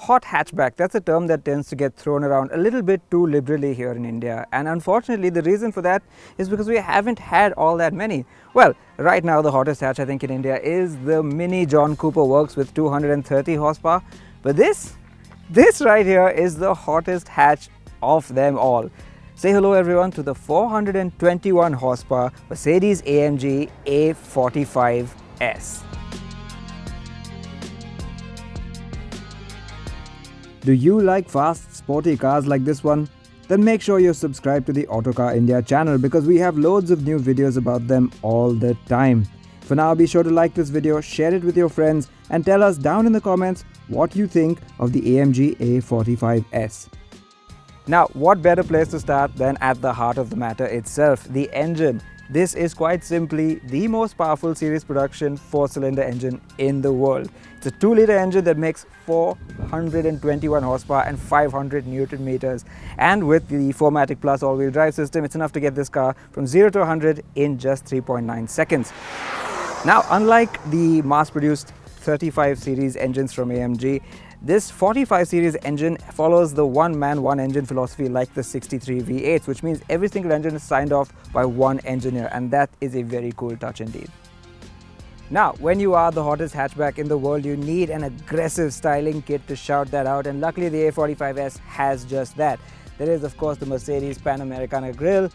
Hot hatchback, that's a term that tends to get thrown around a little bit too liberally here in India, and unfortunately the reason for that is because we haven't had all that many. Well, right now the hottest hatch I think in India is the Mini John Cooper Works with 230 horsepower, but this right here is the hottest hatch of them all. Say hello everyone to the 421 horsepower Mercedes-AMG A45S. Do you like fast, sporty cars like this one? Then make sure you're subscribed to the Autocar India channel because we have loads of new videos about them all the time. For now, be sure to like this video, share it with your friends, and tell us down in the comments what you think of the AMG A45S. Now, what better place to start than at the heart of the matter itself, the engine. This is quite simply the most powerful series production 4-cylinder engine in the world. It's a 2-litre engine that makes 421 horsepower and 500 Newton meters. And with the 4MATIC Plus all-wheel drive system, it's enough to get this car from 0 to 100 in just 3.9 seconds. Now, unlike the mass-produced 35 series engines from AMG, this 45 series engine follows the one-man, one-engine philosophy like the 63 V8s, which means every single engine is signed off by one engineer, and that is a very cool touch indeed. Now, when you are the hottest hatchback in the world, you need an aggressive styling kit to shout that out, and luckily the A45S has just that. There is, of course, the Mercedes Panamericana grille.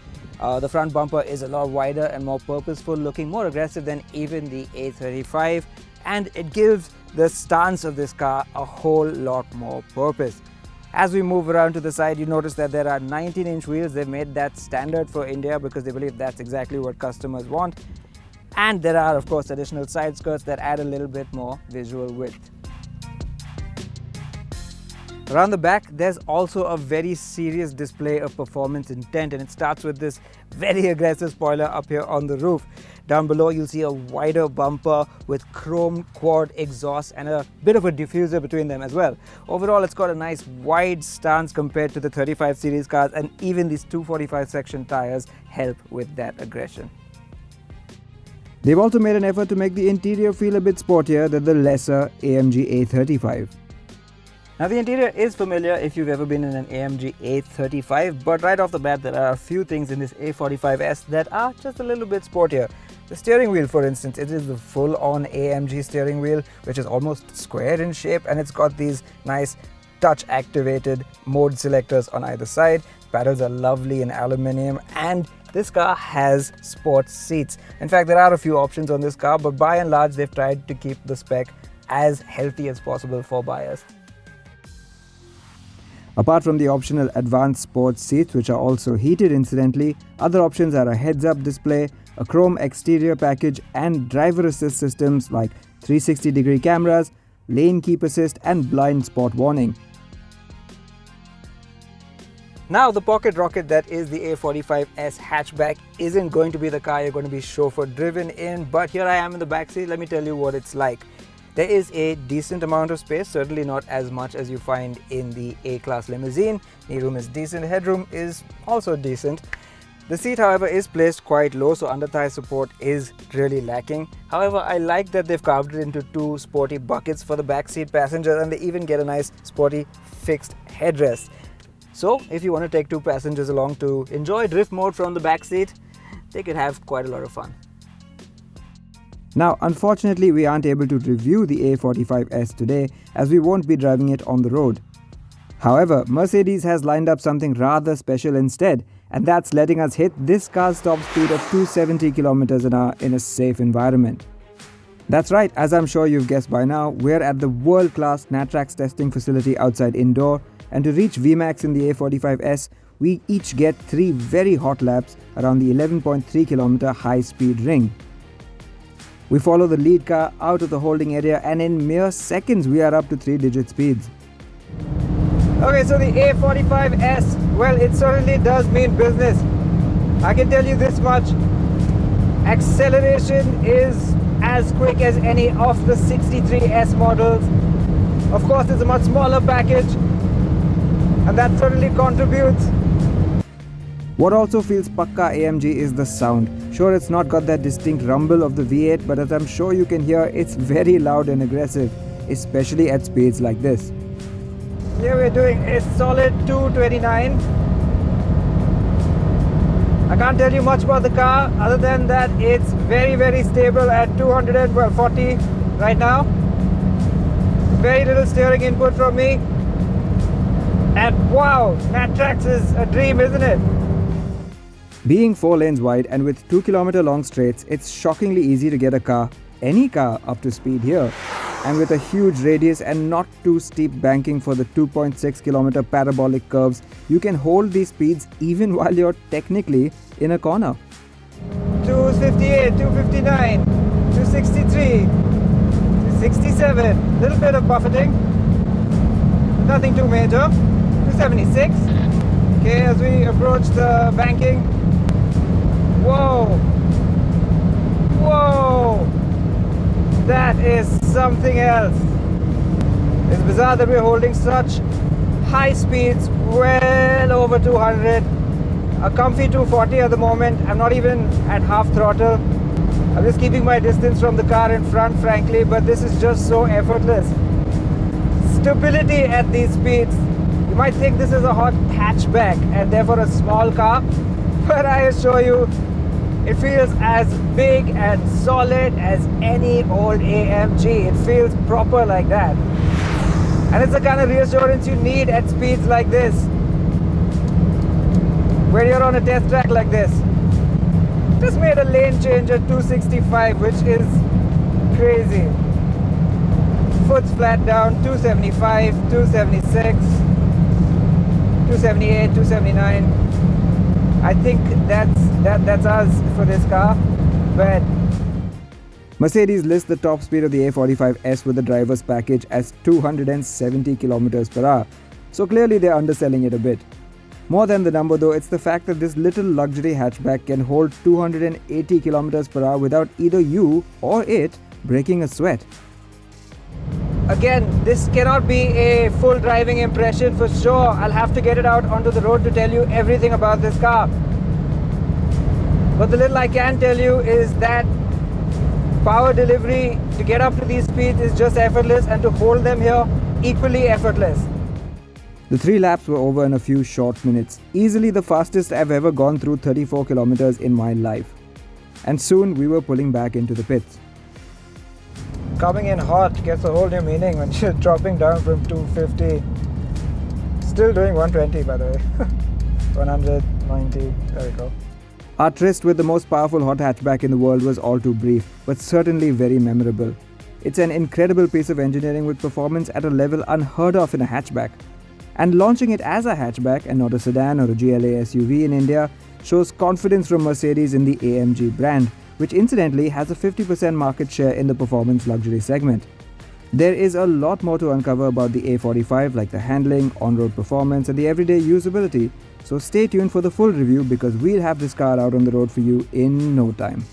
The front bumper is a lot wider and more purposeful, looking more aggressive than even the A35, and it gives the stance of this car a whole lot more purpose. As we move around to the side, you notice that there are 19-inch wheels. They've made that standard for India because they believe that's exactly what customers want. And there are, of course, additional side skirts that add a little bit more visual width. Around the back, there's also a very serious display of performance intent, and it starts with this very aggressive spoiler up here on the roof. Down below, you'll see a wider bumper with chrome quad exhaust and a bit of a diffuser between them as well. Overall, it's got a nice wide stance compared to the 35 series cars, and even these 245 section tires help with that aggression. They've also made an effort to make the interior feel a bit sportier than the lesser AMG A35. Now, the interior is familiar if you've ever been in an AMG A35, but right off the bat there are a few things in this A45S that are just a little bit sportier. The steering wheel, for instance, it is the full-on AMG steering wheel, which is almost square in shape, and it's got these nice touch-activated mode selectors on either side. Paddles are lovely in aluminium, and this car has sports seats. In fact, there are a few options on this car, but by and large they've tried to keep the spec as healthy as possible for buyers. Apart from the optional advanced sports seats, which are also heated incidentally, other options are a heads-up display, a chrome exterior package, and driver assist systems like 360-degree cameras, lane keep assist, and blind spot warning. Now, the pocket rocket that is the A45S hatchback isn't going to be the car you're going to be chauffeur-driven in, but here I am in the backseat. Let me tell you what it's like. There is a decent amount of space, certainly not as much as you find in the A-Class limousine. Kneeroom is decent, headroom is also decent. The seat, however, is placed quite low, so under-thigh support is really lacking. However, I like that they've carved it into two sporty buckets for the backseat passengers, and they even get a nice sporty fixed headrest. So, if you want to take two passengers along to enjoy drift mode from the backseat, they could have quite a lot of fun. Now, unfortunately, we aren't able to review the A45S today as we won't be driving it on the road. However, Mercedes has lined up something rather special instead, and that's letting us hit this car's top speed of 270 km/h in a safe environment. That's right, as I'm sure you've guessed by now, we're at the world-class Natrax testing facility outside Indore, and to reach VMAX in the A45S, we each get 3 very hot laps around the 11.3 km high-speed ring. We follow the lead car out of the holding area, and in mere seconds we are up to 3-digit speeds. Okay, so the A45S, well, it certainly does mean business. I can tell you this much. Acceleration is as quick as any of the 63S models. Of course, it's a much smaller package, and that certainly contributes. What also feels pakka AMG is the sound. Sure, it's not got that distinct rumble of the V8, but as I'm sure you can hear, it's very loud and aggressive, especially at speeds like this. Here we're doing a solid 229. I can't tell you much about the car other than that it's very, very stable at 240 right now. Very little steering input from me. And wow, Natrax is a dream, isn't it? Being 4 lanes wide and with 2-kilometer long straights, it's shockingly easy to get any car up to speed here. And with a huge radius and not too steep banking for the 2.6-kilometer parabolic curves, you can hold these speeds even while you're technically in a corner. 258, 259, 263, 267, little bit of buffeting, nothing too major, 276. Okay, as we approach the banking, whoa, whoa! That is something else. It's bizarre that we're holding such high speeds, well over 200. A comfy 240 at the moment. I'm not even at half throttle. I'm just keeping my distance from the car in front, frankly, but this is just so effortless. Stability at these speeds. You might think this is a hot hatchback and therefore a small car, but I assure you, it feels as big and solid as any old AMG. It feels proper like that. And it's the kind of reassurance you need at speeds like this. When you're on a test track like this. Just made a lane change at 265, which is crazy. Foot's flat down, 275, 276, 278, 279. I think that's us for this car, but Mercedes lists the top speed of the A45S with the driver's package as 270 km per hour, so clearly they're underselling it a bit. More than the number though, it's the fact that this little luxury hatchback can hold 280 km per hour without either you or it breaking a sweat. Again, this cannot be a full driving impression for sure. I'll have to get it out onto the road to tell you everything about this car. But the little I can tell you is that power delivery to get up to these speeds is just effortless, and to hold them here, equally effortless. The 3 laps were over in a few short minutes. Easily the fastest I've ever gone through 34 kilometers in my life. And soon we were pulling back into the pits. Coming in hot gets a whole new meaning when you're dropping down from 250. Still doing 120 by the way. 190, there we go. Our tryst with the most powerful hot hatchback in the world was all too brief, but certainly very memorable. It's an incredible piece of engineering with performance at a level unheard of in a hatchback. And launching it as a hatchback and not a sedan or a GLA SUV in India shows confidence from Mercedes in the AMG brand, which incidentally has a 50% market share in the performance luxury segment. There is a lot more to uncover about the A45, like the handling, on-road performance and the everyday usability, so stay tuned for the full review because we'll have this car out on the road for you in no time.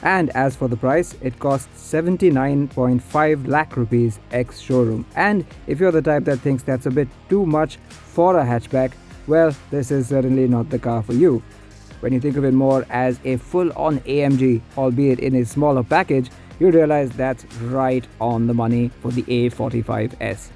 And as for the price, it costs 79.5 lakh rupees ex-showroom. And if you're the type that thinks that's a bit too much for a hatchback, well, this is certainly not the car for you. When you think of it more as a full-on AMG, albeit in a smaller package, you realize that's right on the money for the A45S.